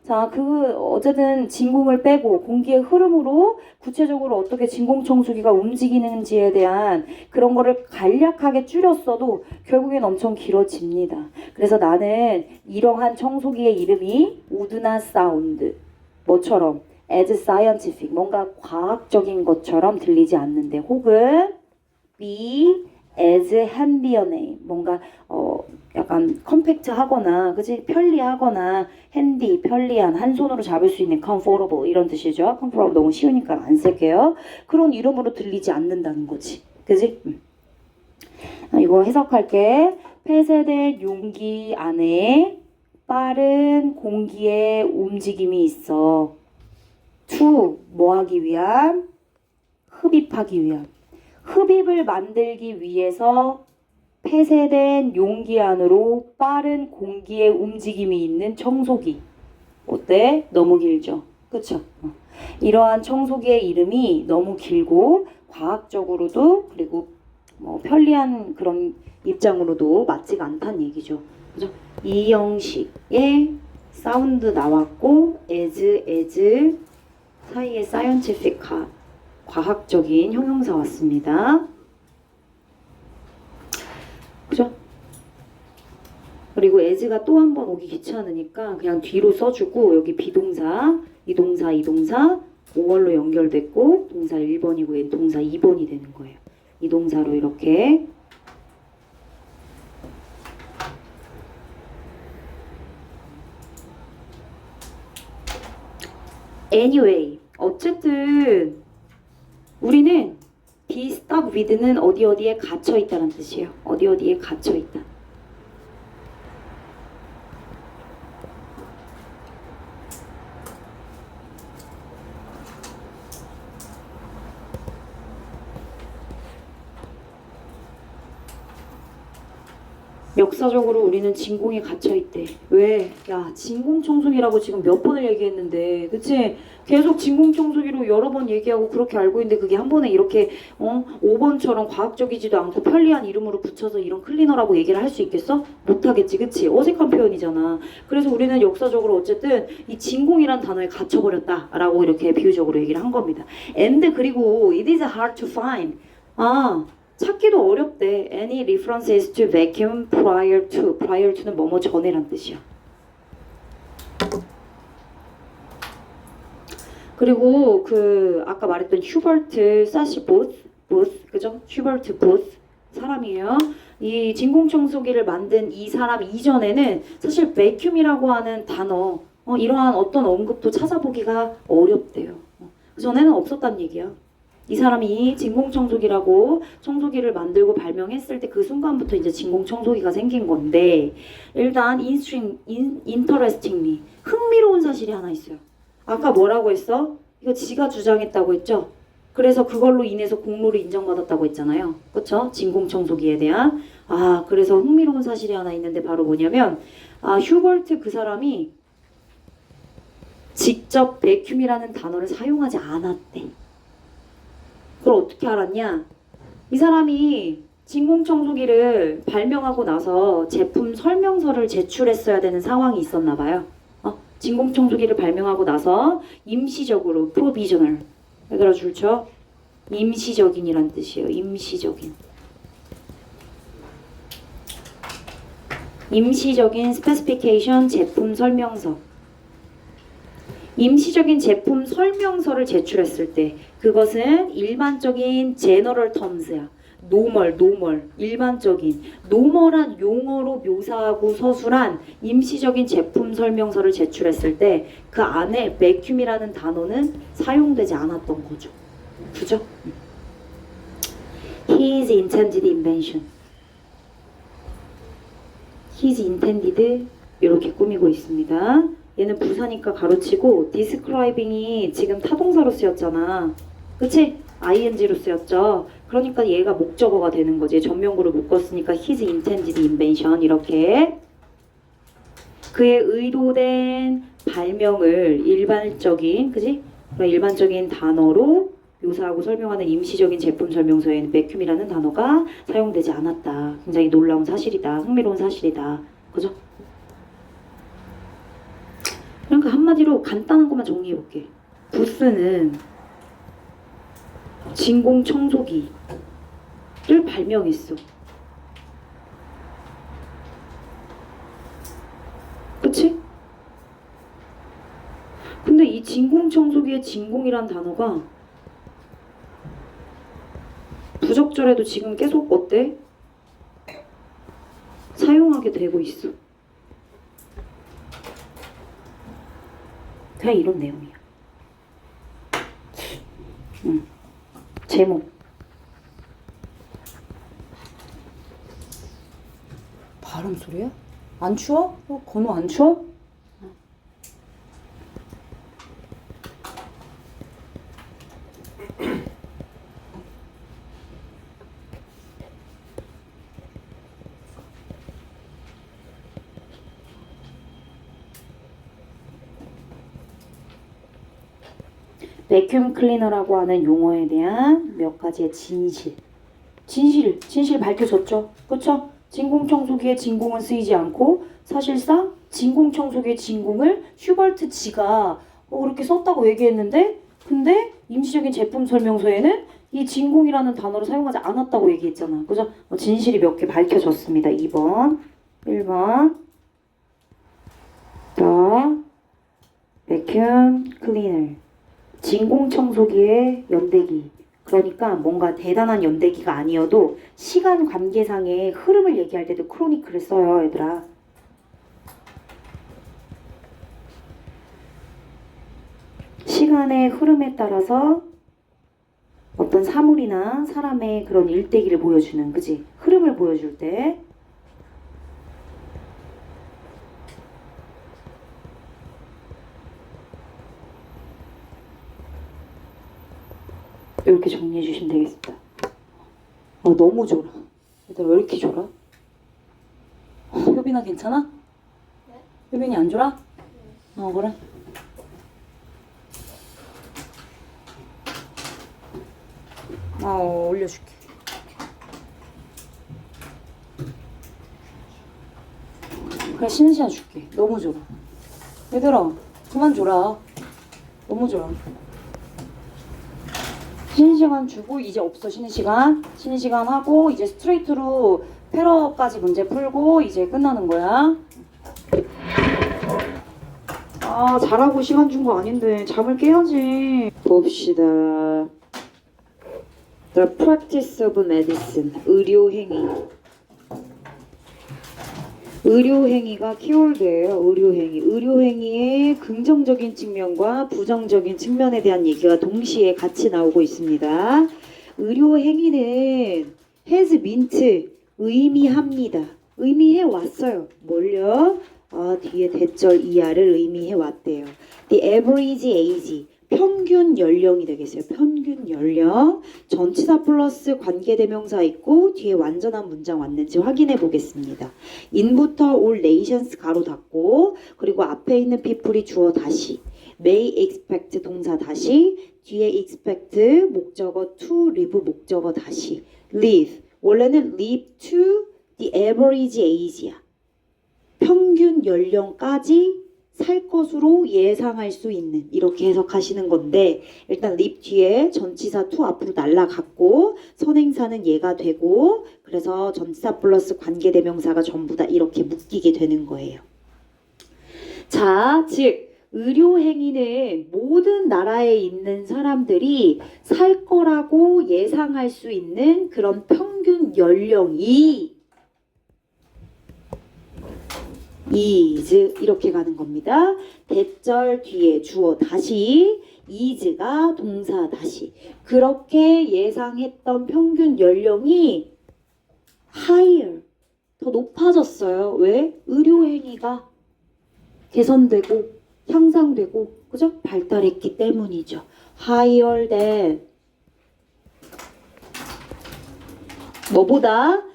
자, 어쨌든 진공을 빼고 공기의 흐름으로 구체적으로 어떻게 진공청소기가 움직이는지에 대한 그런 거를 간략하게 줄였어도 결국엔 엄청 길어집니다. 그래서 나는 이러한 청소기의 이름이 would not sound 뭐처럼 as scientific 뭔가 과학적인 것처럼 들리지 않는데 혹은 be as handier name 뭔가 약간 컴팩트하거나 그치 편리하거나 핸디 편리한 한 손으로 잡을 수 있는 comfortable 이런 뜻이죠. comfortable 너무 쉬우니까 안 쓸게요. 그런 이름으로 들리지 않는다는 거지. 그치? 이거 해석할게. 폐쇄된 용기 안에 빠른 공기의 움직임이 있어. to 뭐 하기 위한? 흡입하기 위한. 흡입을 만들기 위해서 폐쇄된 용기 안으로 빠른 공기의 움직임이 있는 청소기. 어때? 너무 길죠? 그쵸? 이러한 청소기의 이름이 너무 길고 과학적으로도 그리고 편리한 그런 입장으로도 맞지가 않다는 얘기죠. 그죠? 이 형식의 사운드 나왔고 as 사이에 scientific 과학적인 형용사 왔습니다. 그죠? 그리고 as가 또 한 번 오기 귀찮으니까 그냥 뒤로 써주고 여기 비동사, 이 동사 5월로 연결됐고 동사 1번이고 얘 동사 2번이 되는 거예요. 이 동사로 이렇게 anyway 어쨌든 우리는 be stuck with는 어디에 갇혀 있다는 뜻이에요. 어디에 갇혀 있다. 역사적으로 우리는 진공에 갇혀있대. 왜? 야, 진공청소기라고 지금 몇 번을 얘기했는데 그치? 계속 진공청소기로 여러 번 얘기하고 그렇게 알고 있는데 그게 한 번에 이렇게 5번처럼 과학적이지도 않고 편리한 이름으로 붙여서 이런 클리너라고 얘기를 할 수 있겠어? 못하겠지, 그치? 어색한 표현이잖아. 그래서 우리는 역사적으로 어쨌든 이 진공이란 단어에 갇혀버렸다라고 이렇게 비유적으로 얘기를 한 겁니다. And 그리고 it is hard to find. 찾기도 어렵대. Any references to vacuum prior to. prior to는 뭐뭐 전에란 뜻이야. 그리고 그 아까 말했던 휴버트 사시 보스, 그죠? 휴버트 보스 사람이에요. 이 진공청소기를 만든 이 사람 이전에는 사실 vacuum이라고 하는 단어, 이러한 어떤 언급도 찾아보기가 어렵대요. 그 전에는 없었단 얘기야. 이 사람이 진공청소기라고 청소기를 만들고 발명했을 때 그 순간부터 이제 진공청소기가 생긴 건데 일단 interestingly 흥미로운 사실이 하나 있어요. 아까 뭐라고 했어? 이거 지가 주장했다고 했죠? 그래서 그걸로 인해서 공로를 인정받았다고 했잖아요. 그쵸? 진공청소기에 대한. 그래서 흥미로운 사실이 하나 있는데 바로 뭐냐면 휴버트 그 사람이 직접 베큐움이라는 단어를 사용하지 않았대. 그걸 어떻게 알았냐? 이 사람이 진공청소기를 발명하고 나서 제품 설명서를 제출했어야 되는 상황이 있었나 봐요. 진공청소기를 발명하고 나서 임시적으로 provisional 얘들아 줄쳐? 임시적인이란 뜻이에요. 임시적인 specification 제품 설명서. 임시적인 제품 설명서를 제출했을 때 그것은 일반적인 general terms야. normal, 일반적인 노멀한 용어로 묘사하고 서술한 임시적인 제품 설명서를 제출했을 때 그 안에 vacuum이라는 단어는 사용되지 않았던 거죠. 그죠? His intended invention. His intended 이렇게 꾸미고 있습니다. 얘는 부사니까 가로치고 describing이 지금 타동사로 쓰였잖아. 그치? ing로 쓰였죠. 그러니까 얘가 목적어가 되는 거지. 전명구를 묶었으니까 his intended invention 이렇게 그의 의도된 발명을 일반적인 그지? 일반적인 단어로 묘사하고 설명하는 임시적인 제품 설명서에는 vacuum이라는 단어가 사용되지 않았다. 굉장히 놀라운 사실이다. 흥미로운 사실이다. 그죠? 그러니까 한마디로 간단한 것만 정리해볼게. 부스는 진공청소기를 발명했어. 그치? 근데 이 진공청소기의 진공이란 단어가 부적절해도 지금 계속 어때? 사용하게 되고 있어. 그냥 이런 내용이야. 제목. 바람 소리야? 안 추워? 건우 안 추워? 베큐um 클리너라고 하는 용어에 대한 몇 가지의 진실 밝혀졌죠? 그쵸? 진공청소기에 진공은 쓰이지 않고 사실상 진공청소기의 진공을 슈발트 지가 그렇게 썼다고 얘기했는데 근데 임시적인 제품 설명서에는 이 진공이라는 단어를 사용하지 않았다고 얘기했잖아. 그죠? 진실이 몇 개 밝혀졌습니다. 2번, 1번. 더 베큐um 클리너. 진공청소기의 연대기. 그러니까 뭔가 대단한 연대기가 아니어도 시간 관계상의 흐름을 얘기할 때도 크로니클을 써요, 얘들아. 시간의 흐름에 따라서 어떤 사물이나 사람의 그런 일대기를 보여주는, 그지? 흐름을 보여줄 때 이렇게 정리해 주시면 되겠습니다. 너무 졸아. 얘들아 왜 이렇게 졸아? 효빈아 괜찮아? 네? 효빈이 안 졸아? 그래. 올려줄게. 그래 쉬는 시간 줄게. 너무 졸아. 얘들아 그만 졸아. 너무 졸아. 쉬는 시간 주고 이제 없어. 쉬는 시간 하고 이제 스트레이트로 패러까지 문제 풀고 이제 끝나는 거야. 잘하고 시간 준 거 아닌데 잠을 깨야지. 봅시다. The practice of medicine. 의료행위. 의료행위가 키워드예요. 의료행위. 의료행위의 긍정적인 측면과 부정적인 측면에 대한 얘기가 동시에 같이 나오고 있습니다. 의료행위는 has meant 의미합니다. 의미해 왔어요. 뭘요? 뒤에 대절 이하를 의미해 왔대요. The average age. 평균 연령이 되겠어요. 평균 연령. 전치사 플러스 관계대명사 있고 뒤에 완전한 문장 왔는지 확인해 보겠습니다. in부터 all nations 가로 닫고 그리고 앞에 있는 people이 주어 다시 may expect 동사 다시 뒤에 expect 목적어 to live 목적어 다시 live 원래는 live to the average age야. 평균 연령까지 살 것으로 예상할 수 있는 이렇게 해석하시는 건데 일단 live 뒤에 전치사 to 앞으로 날라갔고 선행사는 얘가 되고 그래서 전치사 플러스 관계대명사가 전부 다 이렇게 묶이게 되는 거예요. 자, 즉 의료행위는 모든 나라에 있는 사람들이 살 거라고 예상할 수 있는 그런 평균 연령이 is 이렇게 가는 겁니다. 대절 뒤에 주어 다시 is가 동사 다시 그렇게 예상했던 평균 연령이 higher 더 높아졌어요. 왜? 의료행위가 개선되고 향상되고 그죠? 발달했기 때문이죠. higher than 뭐보다?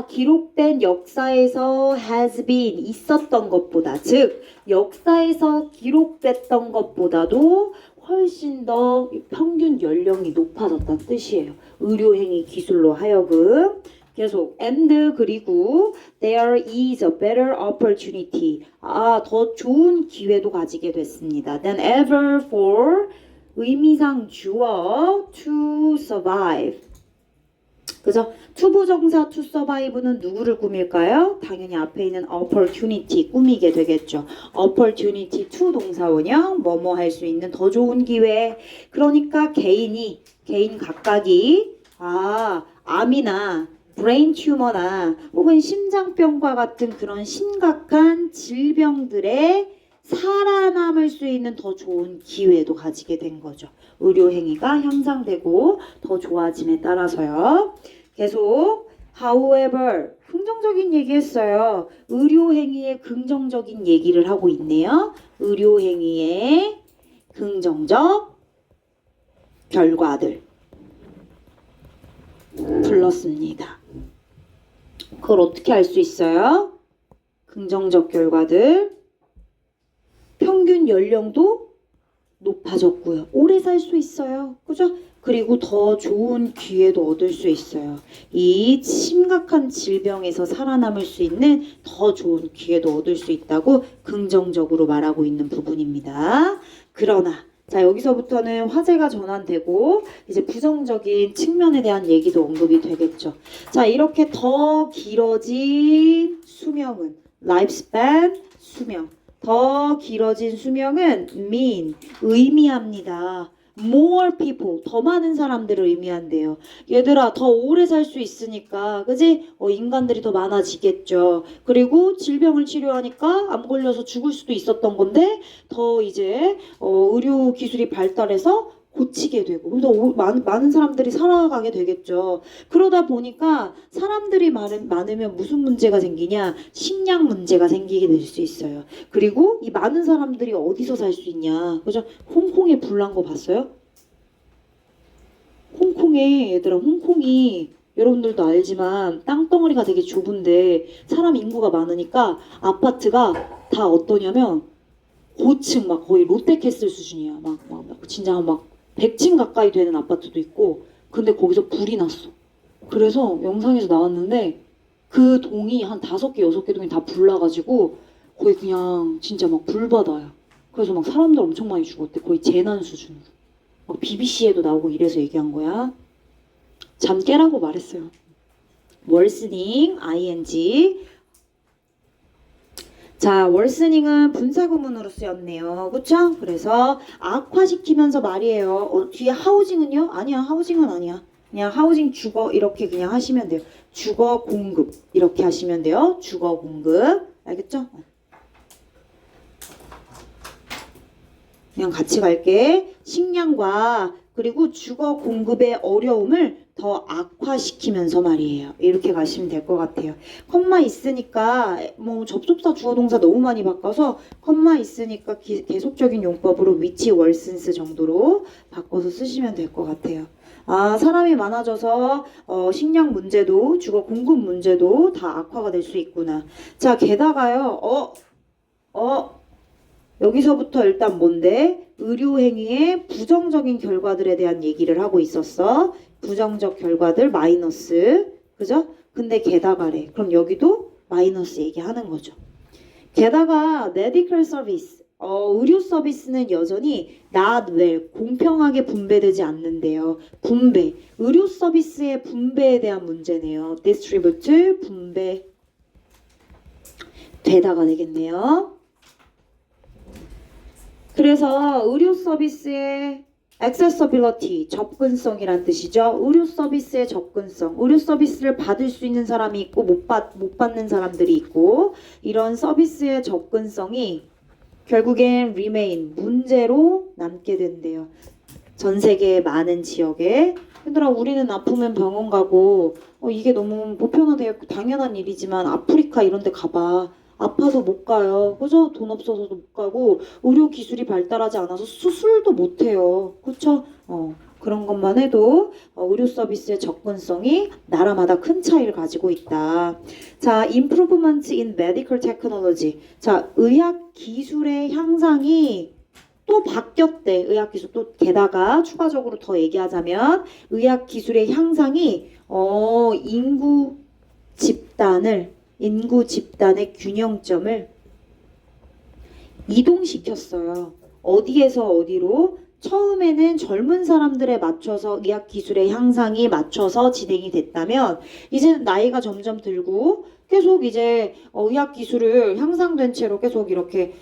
기록된 역사에서 has been 있었던 것보다 즉 역사에서 기록됐던 것보다도 훨씬 더 평균 연령이 높아졌다는 뜻이에요. 의료행위 기술로 하여금 계속 and 그리고 there is a better opportunity 더 좋은 기회도 가지게 됐습니다. than ever for 의미상 주어 to survive 그죠? 투부정사 to survive는 누구를 꾸밀까요? 당연히 앞에 있는 opportunity 꾸미게 되겠죠. opportunity to 동사원형 뭐뭐 할 수 있는 더 좋은 기회. 그러니까 개인 각각이 암이나 브레인 튜머나 혹은 심장병과 같은 그런 심각한 질병들에 살아남을 수 있는 더 좋은 기회도 가지게 된 거죠. 의료행위가 향상되고 더 좋아짐에 따라서요. 계속 however 긍정적인 얘기 했어요. 의료행위의 긍정적인 얘기를 하고 있네요. 의료행위의 긍정적 결과들 불렀습니다. 그걸 어떻게 알 수 있어요? 긍정적 결과들 평균 연령도 높아졌고요. 오래 살 수 있어요. 그죠? 그리고 더 좋은 기회도 얻을 수 있어요. 이 심각한 질병에서 살아남을 수 있는 더 좋은 기회도 얻을 수 있다고 긍정적으로 말하고 있는 부분입니다. 그러나 자, 여기서부터는 화제가 전환되고 이제 부정적인 측면에 대한 얘기도 언급이 되겠죠. 자, 이렇게 더 길어진 수명은 lifespan, 수명. 더 길어진 수명은 mean, 의미합니다. more people, 더 많은 사람들을 의미한대요. 얘들아, 더 오래 살 수 있으니까, 그지? 인간들이 더 많아지겠죠. 그리고 질병을 치료하니까 암 걸려서 죽을 수도 있었던 건데, 더 이제, 의료 기술이 발달해서 고치게 되고, 더 많은 사람들이 살아가게 되겠죠. 그러다 보니까 사람들이 많으면 무슨 문제가 생기냐? 식량 문제가 생기게 될 수 있어요. 그리고 이 많은 사람들이 어디서 살 수 있냐? 그죠? 홍콩에 불 난 거 봤어요? 홍콩에 얘들아, 홍콩이 여러분들도 알지만 땅덩어리가 되게 좁은데 사람 인구가 많으니까 아파트가 다 어떠냐면 고층 막 거의 롯데캐슬 수준이야. 막 진짜 막 100층 가까이 되는 아파트도 있고 근데 거기서 불이 났어. 그래서 영상에서 나왔는데 그 동이 한 5개, 6개 동이 다 불나가지고 거의 그냥 진짜 막 불바다야. 그래서 막 사람들 엄청 많이 죽었대. 거의 재난 수준으로. 막 BBC에도 나오고 이래서 얘기한 거야. 잠 깨라고 말했어요. worsening, ing. 자, worsening은 분사구문으로 쓰였네요. 그쵸? 그래서 악화시키면서 말이에요. 뒤에 housing은요? 아니야, housing은 아니야. 그냥 housing 주거 이렇게 그냥 하시면 돼요. 주거 공급 이렇게 하시면 돼요. 주거 공급. 알겠죠? 그냥 같이 갈게. 식량과 그리고 주거 공급의 어려움을 더 악화시키면서 말이에요. 이렇게 가시면 될 것 같아요. 컴마 있으니까 뭐 접속사 주어동사 너무 많이 바꿔서 컴마 있으니까 계속적인 용법으로 which worsens 정도로 바꿔서 쓰시면 될 것 같아요. 아, 사람이 많아져서 식량 문제도 주거 공급 문제도 다 악화가 될 수 있구나. 자, 게다가요. 여기서부터 일단 뭔데? 의료행위의 부정적인 결과들에 대한 얘기를 하고 있었어. 부정적 결과들 마이너스. 그죠? 근데 게다가래. 그럼 여기도 마이너스 얘기하는 거죠. 게다가 medical service. 의료 서비스는 여전히 not well, 공평하게 분배되지 않는데요. 분배. 의료 서비스의 분배에 대한 문제네요. distribute, 분배. 되다가 되겠네요. 그래서 의료 서비스의 accessibility, 접근성이란 뜻이죠. 의료 서비스의 접근성. 의료 서비스를 받을 수 있는 사람이 있고 못 받는 사람들이 있고 이런 서비스의 접근성이 결국엔 remain, 문제로 남게 된대요. 전 세계의 많은 지역에. 얘들아, 우리는 아프면 병원 가고 이게 너무 보편화되어 있고 당연한 일이지만 아프리카 이런 데 가봐. 아파도 못 가요. 그죠? 돈 없어서도 못 가고 의료 기술이 발달하지 않아서 수술도 못 해요. 그쵸? 그런 것만 해도 의료 서비스의 접근성이 나라마다 큰 차이를 가지고 있다. 자, improvement in medical technology. 자, 의학 기술의 향상이 또 바뀌었대. 의학 기술 또 게다가 추가적으로 더 얘기하자면 의학 기술의 향상이 인구 집단의 균형점을 이동시켰어요. 어디에서 어디로? 처음에는 젊은 사람들에 맞춰서 의학 기술의 향상이 맞춰서 진행이 됐다면 이제는 나이가 점점 들고 계속 이제 의학 기술을 향상된 채로 계속 이렇게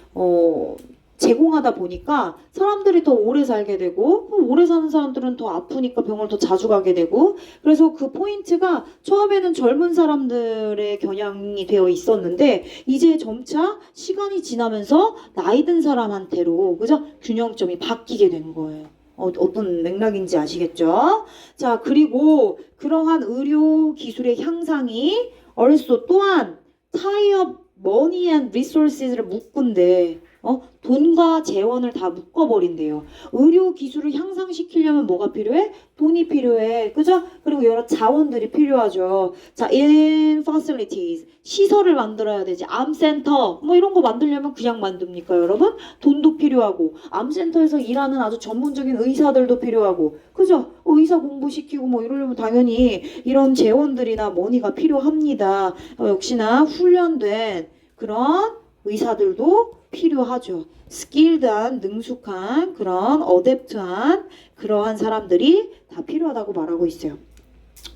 제공하다 보니까 사람들이 더 오래 살게 되고 오래 사는 사람들은 더 아프니까 병원을 더 자주 가게 되고 그래서 그 포인트가 처음에는 젊은 사람들의 겨냥이 되어 있었는데 이제 점차 시간이 지나면서 나이 든 사람한테로 그죠? 균형점이 바뀌게 된 거예요. 어떤 맥락인지 아시겠죠? 자, 그리고 그러한 의료 기술의 향상이 also 또한 tie up money and resources를 묶은데 돈과 재원을 다 묶어버린대요. 의료 기술을 향상시키려면 뭐가 필요해? 돈이 필요해. 그죠? 그리고 여러 자원들이 필요하죠. 자, in facilities. 시설을 만들어야 되지. 암센터. 뭐 이런 거 만들려면 그냥 만듭니까, 여러분? 돈도 필요하고. 암센터에서 일하는 아주 전문적인 의사들도 필요하고. 그죠? 의사 공부시키고 뭐 이러려면 당연히 이런 재원들이나 머니가 필요합니다. 역시나 훈련된 그런 의사들도 필요하죠. 스킬드한, 능숙한, 그런 어댑트한 그러한 사람들이 다 필요하다고 말하고 있어요.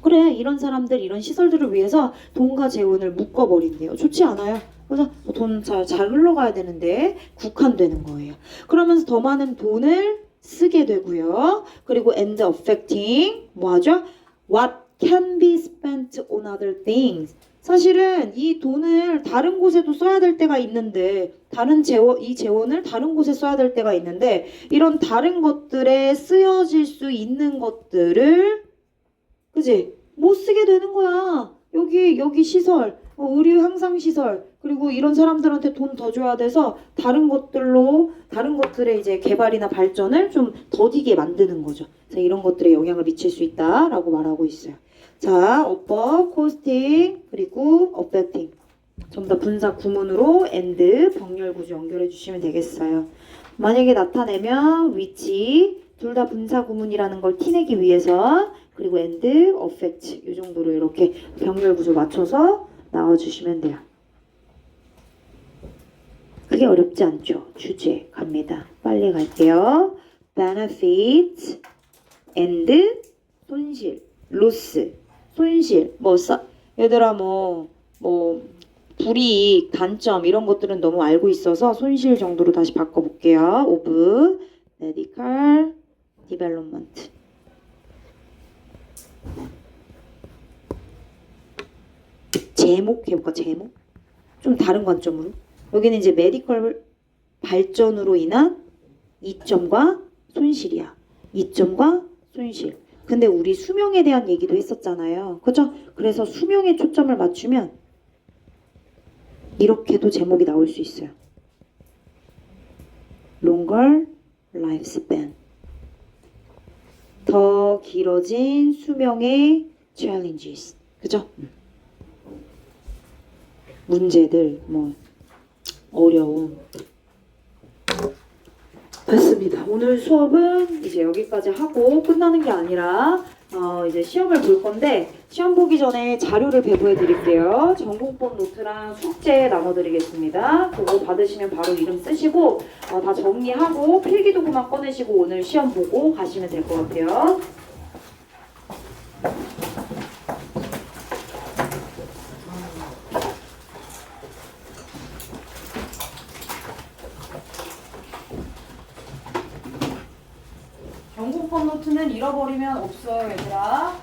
그래, 이런 사람들, 이런 시설들을 위해서 돈과 재원을 묶어버린대요. 좋지 않아요? 그래서 돈 잘 흘러가야 되는데 국한되는 거예요. 그러면서 더 많은 돈을 쓰게 되고요. 그리고 and affecting 뭐 하죠? What can be spent on other things. 사실은 이 돈을 다른 곳에도 써야 될 때가 있는데 이 재원을 다른 곳에 써야 될 때가 있는데 이런 다른 것들에 쓰여질 수 있는 것들을 그지? 못 쓰게 되는 거야. 여기 시설, 의료 향상 시설, 그리고 이런 사람들한테 돈 더 줘야 돼서 다른 것들의 이제 개발이나 발전을 좀 더디게 만드는 거죠. 그래서 이런 것들에 영향을 미칠 수 있다라고 말하고 있어요. 자, above, costing, 그리고 affecting. 전부 다 분사 구문으로 and, 병렬 구조 연결해 주시면 되겠어요. 만약에 나타내면 which, 둘 다 분사 구문이라는 걸 티내기 위해서 그리고 and, affect 이 정도로 이렇게 병렬 구조 맞춰서 나와주시면 돼요. 그게 어렵지 않죠? 주제 갑니다. 빨리 갈게요. benefit and 손실, loss, 손실, 얘들아 불이익, 단점 이런 것들은 너무 알고 있어서 손실 정도로 다시 바꿔볼게요. of medical development. 제목 해볼까? 제목? 좀 다른 관점으로. 여기는 이제 메디컬 발전으로 인한 이점과 손실이야. 이점과 손실. 근데 우리 수명에 대한 얘기도 했었잖아요. 그죠? 그래서 수명에 초점을 맞추면 이렇게도 제목이 나올 수 있어요. longer lifespan. 더 길어진 수명의 challenges. 그죠? 문제들, 어려움. 됐습니다. 오늘 수업은 이제 여기까지 하고 끝나는 게 아니라 이제 시험을 볼 건데 시험 보기 전에 자료를 배부해 드릴게요. 전공법 노트랑 숙제 나눠드리겠습니다. 그거 받으시면 바로 이름 쓰시고 다 정리하고 필기도구만 꺼내시고 오늘 시험 보고 가시면 될 것 같아요. 전공법 노트는 잃어버리면 없어요, 얘들아.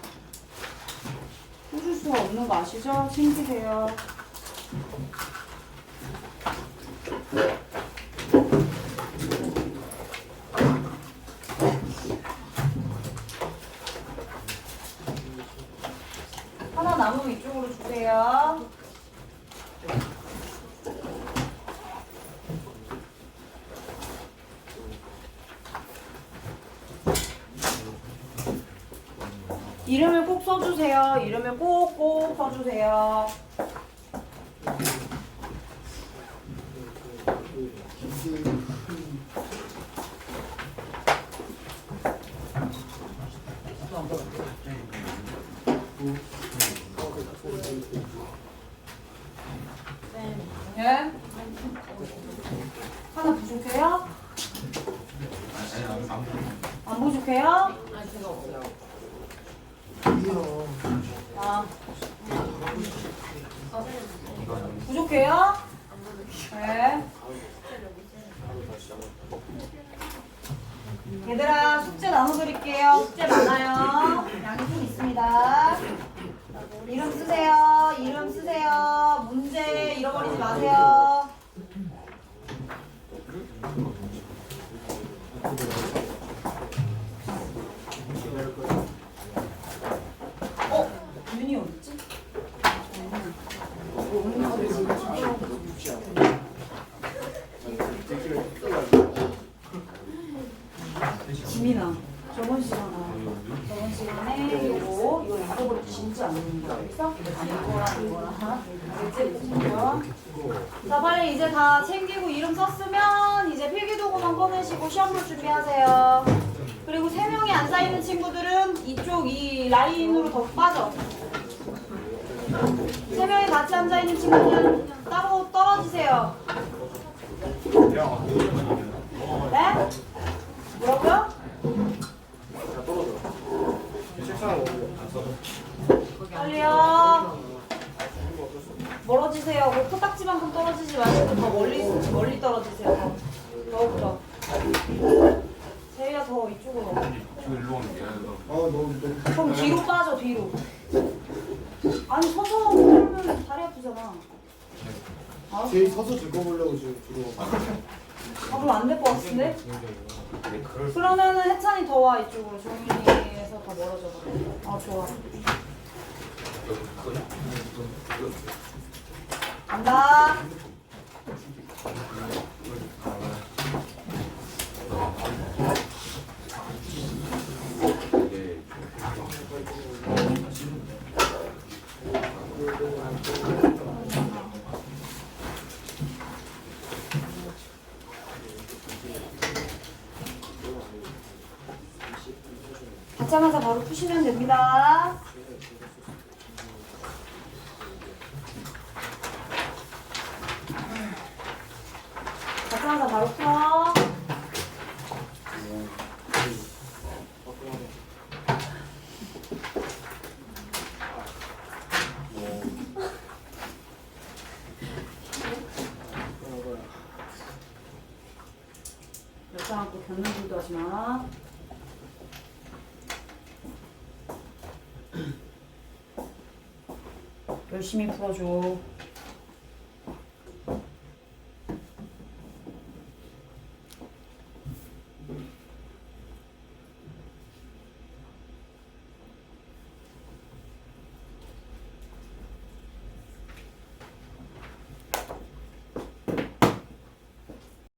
꽂을 수가 없는 거 아시죠? 챙기세요. 하나 남으면 이쪽으로 주세요. 이름을 꼭 써주세요. 이름을 꼭꼭 써주세요. 네? 하나 부족해요? 안 부족해요? 아니 제가 없어요. 부족해요? 네. 얘들아 숙제 나눠드릴게요. 숙제 많아요. 양이 좀 있습니다. 이름 쓰세요. 이름 쓰세요. 문제 잃어버리지 마세요. 윤이 어딨지? 이쪽으로 진짜 안 되는 거 알겠어? 아니 이거랑 알겠지? 자 빨리 이제 다 챙기고 이름 썼으면 이제 필기도구만 꺼내시고 시험 볼 준비하세요. 그리고 3명이 안 쌓이는 친구들은 이쪽 이 라인으로 더 빠져. 3명이 같이 앉아있는 친구들은 따로 떨어지세요. 네? 뭐라고요? 빨리요. 멀어지세요. 뭐 코딱지만큼 떨어지지 마시고 더 멀리 떨어지세요. 더욱더. 제이야 더 이쪽으로. 그럼 뒤로 빠져 뒤로. 아니 서서 그러면 다리 아프잖아. 제일 서서 들고보려고 지금 들어. 아 그럼 안 될 것 같은데? 그러면은 해찬이 더 와 이쪽으로. 종민이에서 더 멀어져 버려. 아 좋아. 간다. 받자마자 바로 푸시면 됩니다. 받자마자 바로 펴. 옆장 안고 걷는 줄도 하지 마. 열심히 풀어줘.